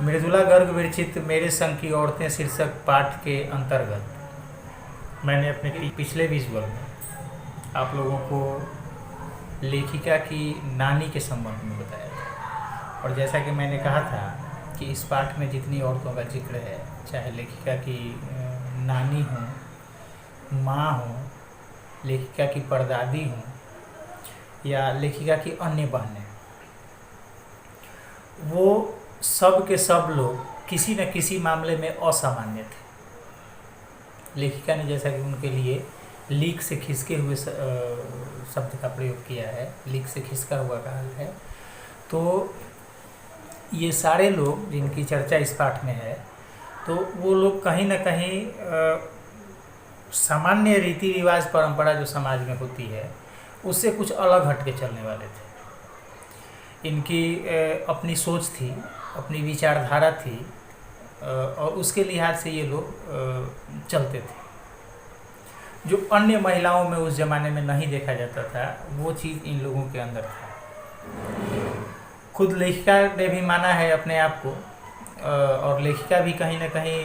मृदुला गर्ग विरचित मेरे संग की औरतें शीर्षक पाठ के अंतर्गत मैंने अपने पिछले विजुअल में आप लोगों को लेखिका की नानी के संबंध में बताया था। और जैसा कि मैंने कहा था कि इस पाठ में जितनी औरतों का जिक्र है, चाहे लेखिका की नानी हो, माँ हो, लेखिका की परदादी हो या लेखिका की अन्य बहनें, वो सब के सब लोग किसी न किसी मामले में असामान्य थे। लेखिका ने जैसा कि उनके लिए लीक से खिसके हुए शब्द का प्रयोग किया है, लीक से खिसका हुआ कहा है, तो ये सारे लोग जिनकी चर्चा इस पाठ में है, तो वो लोग कहीं न कहीं सामान्य रीति रिवाज परंपरा जो समाज में होती है उससे कुछ अलग हट के चलने वाले थे। इनकी अपनी सोच थी, अपनी विचारधारा थी और उसके लिहाज से ये लोग चलते थे। जो अन्य महिलाओं में उस ज़माने में नहीं देखा जाता था, वो चीज़ इन लोगों के अंदर था। खुद लेखिका ने भी माना है अपने आप को, और लेखिका भी कहीं ना कहीं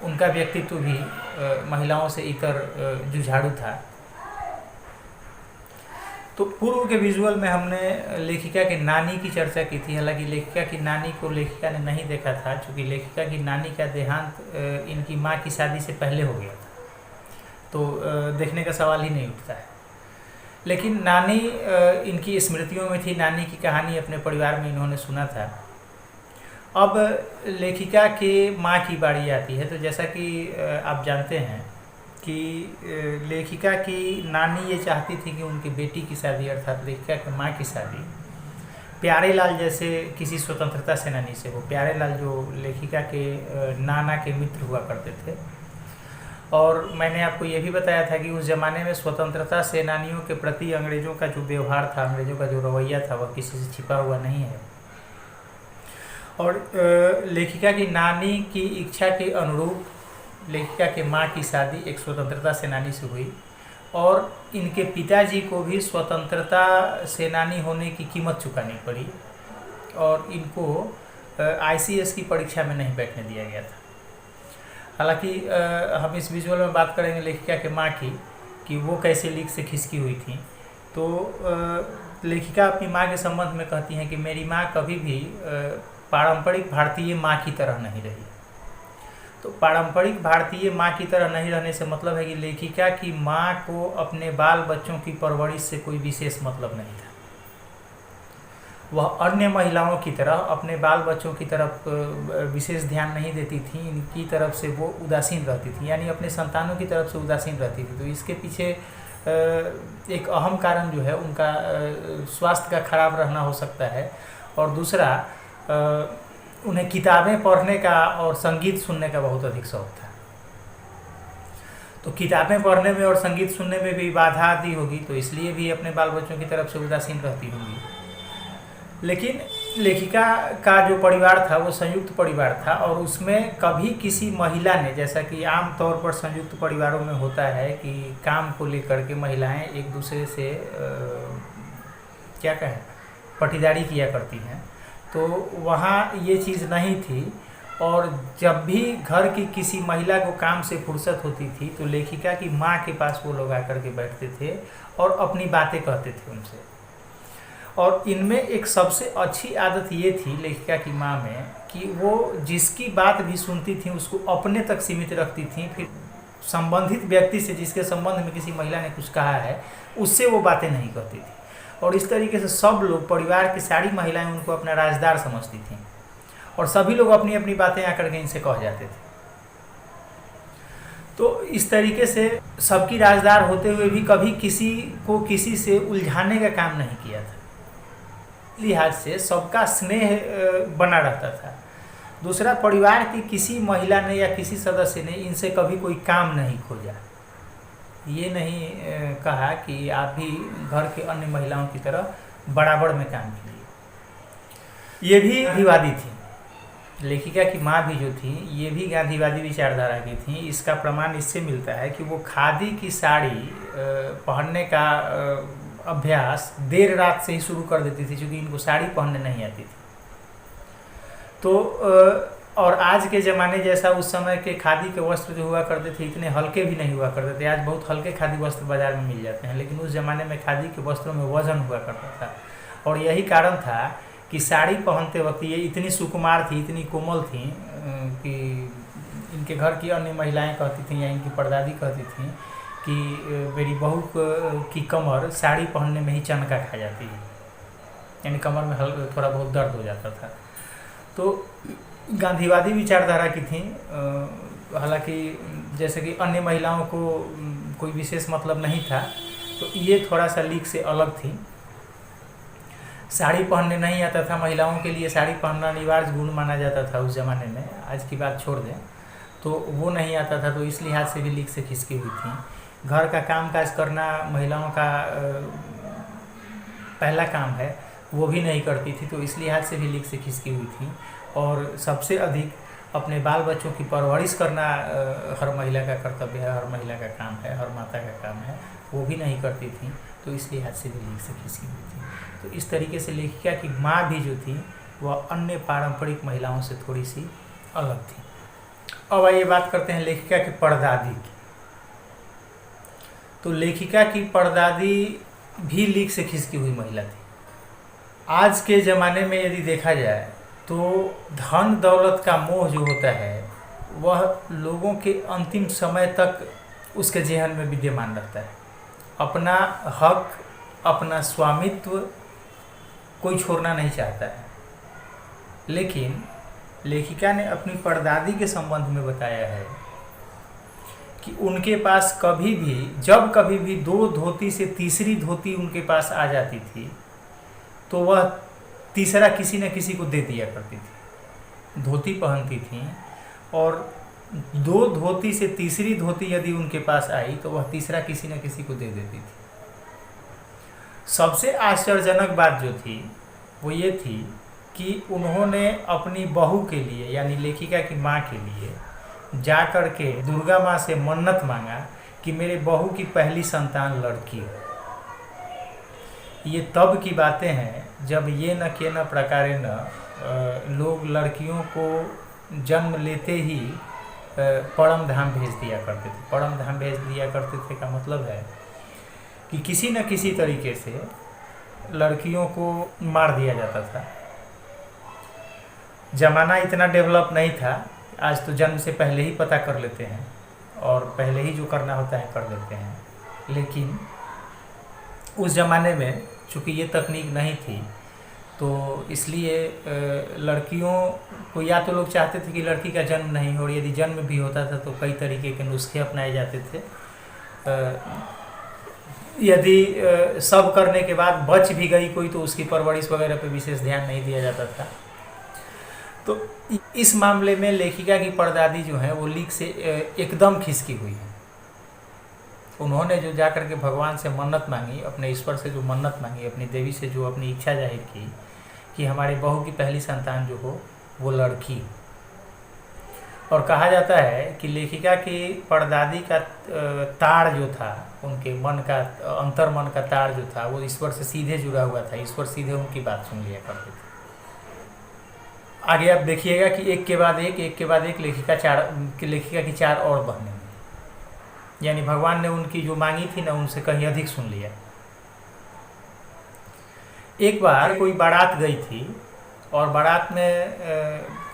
उनका व्यक्तित्व भी महिलाओं से इतर जुझारू था। तो पूर्व के विजुअल में हमने लेखिका के नानी की चर्चा की थी। हालांकि लेखिका की नानी को लेखिका ने नहीं देखा था, क्योंकि लेखिका की नानी का देहांत इनकी माँ की शादी से पहले हो गया था, तो देखने का सवाल ही नहीं उठता है। लेकिन नानी इनकी स्मृतियों में थी, नानी की कहानी अपने परिवार में इन्होंने सुना था। अब लेखिका के माँ की बारी आती है। तो जैसा कि आप जानते हैं कि लेखिका की नानी ये चाहती थी कि उनकी बेटी की शादी, अर्थात लेखिका के माँ की शादी, प्यारे लाल जैसे किसी स्वतंत्रता सेनानी से हो। प्यारे लाल जो लेखिका के नाना के मित्र हुआ करते थे। और मैंने आपको ये भी बताया था कि उस ज़माने में स्वतंत्रता सेनानियों के प्रति अंग्रेज़ों का जो व्यवहार था, अंग्रेज़ों का जो रवैया था, वह किसी से छिपा हुआ नहीं है। और लेखिका की नानी की इच्छा के अनुरूप लेखिका के माँ की शादी एक स्वतंत्रता सेनानी से हुई, और इनके पिताजी को भी स्वतंत्रता सेनानी होने की कीमत चुकानी पड़ी, और इनको ICS की परीक्षा में नहीं बैठने दिया गया था। हालांकि हम इस विजुअल में बात करेंगे लेखिका के माँ की, कि वो कैसे लीक से खिसकी हुई थी। तो लेखिका अपनी माँ के संबंध में कहती हैं कि मेरी माँ कभी भी पारंपरिक भारतीय माँ की तरह नहीं रही। तो पारंपरिक भारतीय माँ की तरह नहीं रहने से मतलब है कि लेखिका की माँ को अपने बाल बच्चों की परवरिश से कोई विशेष मतलब नहीं था। वह अन्य महिलाओं की तरह अपने बाल बच्चों की तरफ विशेष ध्यान नहीं देती थी, इनकी तरफ से वो उदासीन रहती थी, यानी अपने संतानों की तरफ से उदासीन रहती थी। तो इसके पीछे एक अहम कारण जो है उनका स्वास्थ्य का खराब रहना हो सकता है, और दूसरा उन्हें किताबें पढ़ने का और संगीत सुनने का बहुत अधिक शौक था। तो किताबें पढ़ने में और संगीत सुनने में भी बाधा आती होगी, तो इसलिए भी अपने बाल बच्चों की तरफ से उदासीन रहती होंगी। लेकिन लेखिका का जो परिवार था वो संयुक्त परिवार था, और उसमें कभी किसी महिला ने, जैसा कि आम तौर पर संयुक्त परिवारों में होता है कि काम को लेकर के महिलाएं एक दूसरे से क्या कहें, पटीदारी किया करती हैं, तो वहाँ ये चीज़ नहीं थी। और जब भी घर की किसी महिला को काम से फुर्सत होती थी तो लेखिका की माँ के पास वो लोग आकर के बैठते थे और अपनी बातें कहते थे उनसे। और इनमें एक सबसे अच्छी आदत ये थी लेखिका की माँ में कि वो जिसकी बात भी सुनती थी उसको अपने तक सीमित रखती थी। फिर संबंधित व्यक्ति से, जिसके संबंध में किसी महिला ने कुछ कहा है, उससे वो बातें नहीं कहती थी। और इस तरीके से सब लोग, परिवार की सारी महिलाएं उनको अपना राजदार समझती थीं, और सभी लोग अपनी अपनी बातें आकर के इनसे कह जाते थे। तो इस तरीके से सबकी राजदार होते हुए भी कभी किसी को किसी से उलझाने का काम नहीं किया था। लिहाज से सबका स्नेह बना रहता था। दूसरा, परिवार की किसी महिला ने या किसी सदस्य ने इनसे कभी कोई काम नहीं खोजा। ये नहीं कहा कि आप भी घर के अन्य महिलाओं की तरह बराबर में काम कीजिए। ये भी गांधीवादी थी। लेखिका की माँ भी जो थी, ये भी गांधीवादी विचारधारा की थी। इसका प्रमाण इससे मिलता है कि वो खादी की साड़ी पहनने का अभ्यास देर रात से ही शुरू कर देती थी, क्योंकि इनको साड़ी पहनने नहीं आती थी। तो और आज के ज़माने जैसा उस समय के खादी के वस्त्र जो हुआ करते थे इतने हल्के भी नहीं हुआ करते थे। आज बहुत हल्के खादी वस्त्र बाज़ार में मिल जाते हैं, लेकिन उस ज़माने में खादी के वस्त्रों में वजन हुआ करता था। और यही कारण था कि साड़ी पहनते वक्त ये इतनी सुकुमार थी, इतनी कोमल थी कि इनके घर की अन्य महिलाएं कहती थीं या इनकी परदादी कहती थीं कि मेरी बहू की कमर साड़ी पहनने में ही चनका खा जाती है, यानी कमर में थोड़ा बहुत दर्द हो जाता था। तो गांधीवादी विचारधारा की थी। हालांकि जैसे कि अन्य महिलाओं को कोई विशेष मतलब नहीं था, तो ये थोड़ा सा लीक से अलग थी। साड़ी पहनने नहीं आता था महिलाओं के लिए, साड़ी पहनना अनिवार्य गुण माना जाता था उस ज़माने में, आज की बात छोड़ दें तो वो नहीं आता था, तो इस लिहाज से भी लीक से खिसकी हुई थी। घर का काम काज करना महिलाओं का पहला काम है, वो भी नहीं करती थी, तो इस लिहाज से भी लीक से खिसकी हुई थी। और सबसे अधिक अपने बाल बच्चों की परवरिश करना हर महिला का कर्तव्य है, हर महिला का काम है, हर माता का काम है, वो भी नहीं करती थी, तो इस लिहाज से भी लीक से खिसकी हुई थी। तो इस तरीके से लेखिका की माँ भी जो थी वह अन्य पारंपरिक महिलाओं से थोड़ी सी अलग थी। अब आइए बात करते हैं लेखिका की परदादी की। तो लेखिका की परदादी भी लीक से खिसकी हुई महिला थी। आज के ज़माने में यदि देखा जाए तो धन दौलत का मोह जो होता है वह लोगों के अंतिम समय तक उसके जेहन में विद्यमान रहता है। अपना हक, अपना स्वामित्व कोई छोड़ना नहीं चाहता है। लेकिन लेखिका ने अपनी परदादी के संबंध में बताया है कि उनके पास कभी भी, जब कभी भी 2 धोती से तीसरी धोती उनके पास आ जाती थी तो वह तीसरा किसी न किसी को दे दिया करती थी। धोती पहनती थी और 2 धोती से तीसरी धोती यदि उनके पास आई तो वह तीसरा किसी न किसी को दे देती थी। सबसे आश्चर्यजनक बात जो थी वो ये थी कि उन्होंने अपनी बहू के लिए, यानी लेखिका की माँ के लिए जा कर के दुर्गा माँ से मन्नत मांगा कि मेरे बहू की पहली संतान लड़की हो। ये तब की बातें हैं जब ये न के न प्रकारे न लोग लड़कियों को जन्म लेते ही परम धाम भेज दिया करते थे। परम धाम भेज दिया करते थे का मतलब है कि किसी न किसी तरीके से लड़कियों को मार दिया जाता था। ज़माना इतना डेवलप नहीं था, आज तो जन्म से पहले ही पता कर लेते हैं और पहले ही जो करना होता है कर लेते हैं। लेकिन उस ज़माने में चूँकि ये तकनीक नहीं थी तो इसलिए लड़कियों को या तो लोग चाहते थे कि लड़की का जन्म नहीं हो, और यदि जन्म भी होता था तो कई तरीके के नुस्खे अपनाए जाते थे। यदि सब करने के बाद बच भी गई कोई तो उसकी परवरिश वगैरह पे विशेष ध्यान नहीं दिया जाता था। तो इस मामले में लेखिका की परदादी जो है वो लीक से एकदम खिसकी हुई है। उन्होंने जो जा कर के भगवान से मन्नत मांगी, अपने ईश्वर से जो मन्नत मांगी, अपनी देवी से जो अपनी इच्छा जाहिर की कि हमारे बहू की पहली संतान जो हो वो लड़की हो। और कहा जाता है कि लेखिका की परदादी का तार जो था, उनके मन का अंतर मन का तार जो था वो ईश्वर से सीधे जुड़ा हुआ था। ईश्वर सीधे उनकी बात सुन लिया करते थे। आगे आप देखिएगा कि एक के बाद एक लेखिका की 4 और बहनें, यानी भगवान ने उनकी जो मांगी थी ना उनसे कहीं अधिक सुन लिया। एक बार कोई बारात गई थी और बारात में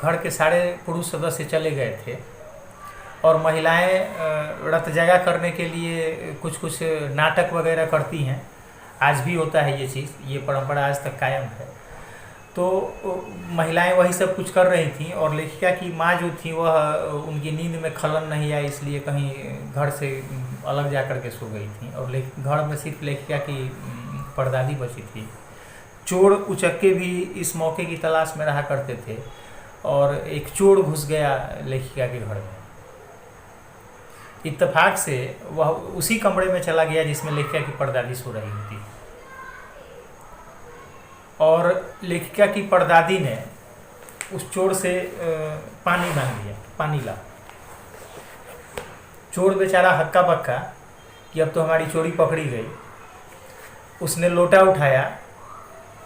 घर के सारे पुरुष सदस्य चले गए थे और महिलाएं रत जगा करने के लिए कुछ कुछ नाटक वगैरह करती हैं। आज भी होता है ये चीज़, ये परंपरा आज तक कायम है। तो महिलाएं वही सब कुछ कर रही थीं और लेखिका की माँ जो थी वह उनकी नींद में खलन नहीं आया, इसलिए कहीं घर से अलग जा कर के सो गई थी और घर में सिर्फ लेखिका की परदादी बची थी। चोर उचक्के भी इस मौके की तलाश में रहा करते थे और एक चोर घुस गया लेखिका के घर में। इत्तेफाक से वह उसी कमरे में चला गया जिसमें लेखिका की परदादी सो रही होती और लेखिका की परदादी ने उस चोर से पानी मांग लिया, पानी ला। चोर बेचारा हक्का बक्का कि अब तो हमारी चोरी पकड़ी गई। उसने लोटा उठाया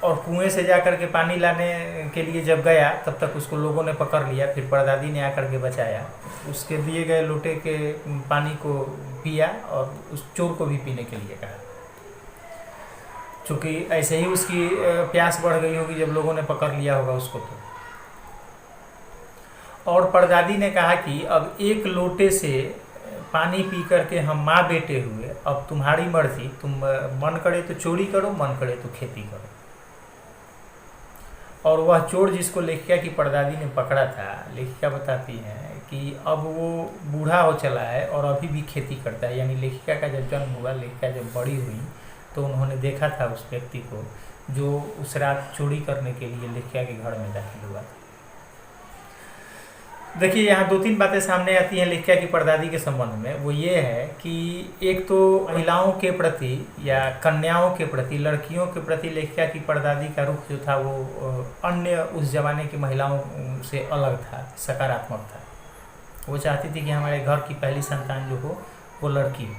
और कुएं से जा कर के पानी लाने के लिए जब गया तब तक उसको लोगों ने पकड़ लिया। फिर परदादी ने आकर के बचाया, उसके दिए गए लोटे के पानी को पिया और उस चोर को भी पीने के लिए कहा। चूँकि ऐसे ही उसकी प्यास बढ़ गई होगी जब लोगों ने पकड़ लिया होगा उसको तो। और परदादी ने कहा कि अब एक लोटे से पानी पी करके हम माँ बेटे हुए, अब तुम्हारी मर्जी, तुम मन करे तो चोरी करो, मन करे तो खेती करो। और वह चोर जिसको लेखिका की परदादी ने पकड़ा था, लेखिका बताती हैं कि अब वो बूढ़ा हो चला है और अभी भी खेती करता है। यानी लेखिका का जब जन्म हुआ, लेखिका जब बड़ी हुई तो उन्होंने देखा था उस व्यक्ति को जो उस रात चोरी करने के लिए लेखिका के घर में दाखिल हुआ। देखिए, यहाँ 2-3 बातें सामने आती हैं लेखिका की परदादी के संबंध में। वो ये है कि एक तो महिलाओं के प्रति या कन्याओं के प्रति, लड़कियों के प्रति लेखिका की परदादी का रुख जो था वो अन्य उस जमाने की महिलाओं से अलग था, सकारात्मक था। वो चाहती थी कि हमारे घर की पहली संतान जो हो वो लड़की हो।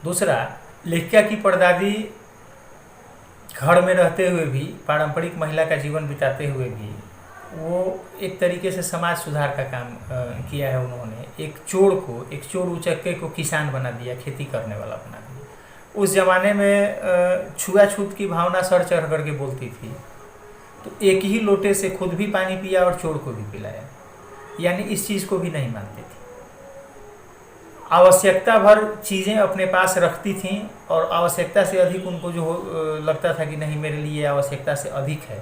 दूसरा, लेखिका की परदादी घर में रहते हुए भी, पारंपरिक महिला का जीवन बिताते हुए भी, वो एक तरीके से समाज सुधार का काम किया है उन्होंने। एक चोर उचक्के को किसान बना दिया, खेती करने वाला बना दिया। उस ज़माने में छुआछूत की भावना सर चढ़ करके बोलती थी, तो एक ही लोटे से खुद भी पानी पिया और चोर को भी पिलाया। यानी इस चीज़ को भी नहीं मानती थी। आवश्यकता भर चीज़ें अपने पास रखती थीं और आवश्यकता से अधिक उनको जो लगता था कि नहीं मेरे लिए आवश्यकता से अधिक है,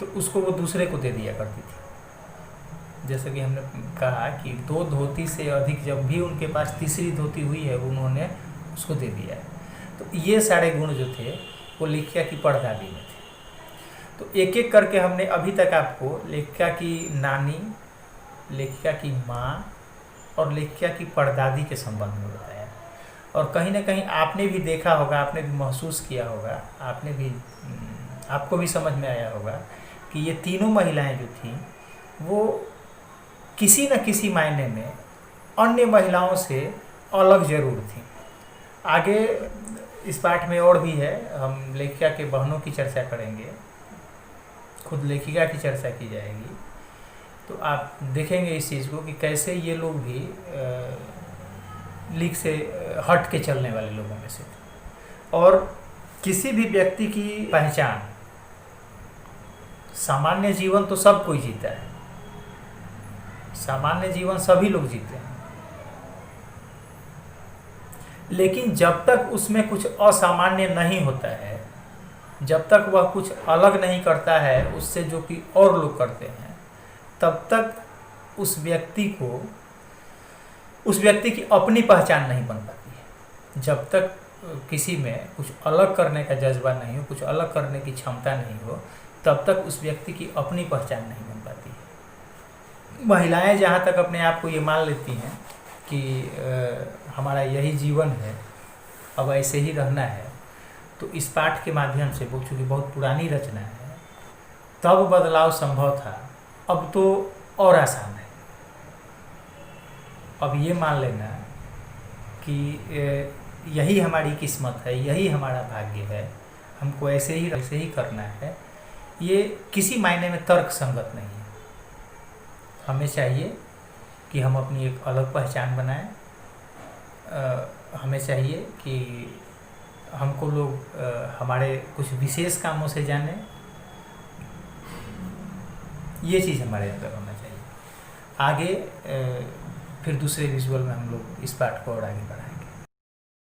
तो उसको वो दूसरे को दे दिया करती थी। जैसे कि हमने कहा कि 2 धोती से अधिक जब भी उनके पास तीसरी धोती हुई है उन्होंने उसको दे दिया है। तो ये सारे गुण जो थे वो लेखिका की परदादी में थे। तो एक एक करके हमने अभी तक आपको लेखिका की नानी, लेखिका की माँ और लेखिका की परदादी के संबंध में बताया। और कहीं ना कहीं आपने भी देखा होगा, आपने भी महसूस किया होगा, आपको भी समझ में आया होगा कि ये तीनों महिलाएं जो थीं वो किसी न किसी मायने में अन्य महिलाओं से अलग जरूर थीं। आगे इस पाठ में और भी है, हम लेखिका के बहनों की चर्चा करेंगे, खुद लेखिका की चर्चा की जाएगी। तो आप देखेंगे इस चीज़ को कि कैसे ये लोग भी लीक से हट के चलने वाले लोगों में से थे। और किसी भी व्यक्ति की पहचान, सामान्य जीवन तो सब कोई जीता है, सामान्य जीवन सभी लोग जीते हैं, लेकिन जब तक उसमें कुछ असामान्य नहीं होता है, जब तक वह कुछ अलग नहीं करता है उससे जो कि और लोग करते हैं, तब तक उस व्यक्ति की अपनी पहचान नहीं बन पाती है। जब तक किसी में कुछ अलग करने का जज्बा नहीं हो, कुछ अलग करने की क्षमता नहीं हो, तब तक उस व्यक्ति की अपनी पहचान नहीं बन पाती है। महिलाएं जहाँ तक अपने आप को ये मान लेती हैं कि हमारा यही जीवन है, अब ऐसे ही रहना है, तो इस पाठ के माध्यम से, वो चूँकि बहुत पुरानी रचना है, तब बदलाव संभव था, अब तो और आसान है। अब ये मान लेना कि यही हमारी किस्मत है, यही हमारा भाग्य है, हमको ऐसे ही करना है, ये किसी मायने में तर्क संगत नहीं है। हमें चाहिए कि हम अपनी एक अलग पहचान बनाएं। हमें चाहिए कि हमको लोग हमारे कुछ विशेष कामों से जानें। ये चीज़ हमारे अंदर होना चाहिए। आगे फिर दूसरे विजुअल में हम लोग इस पाठ को और आगे बढ़ाएं।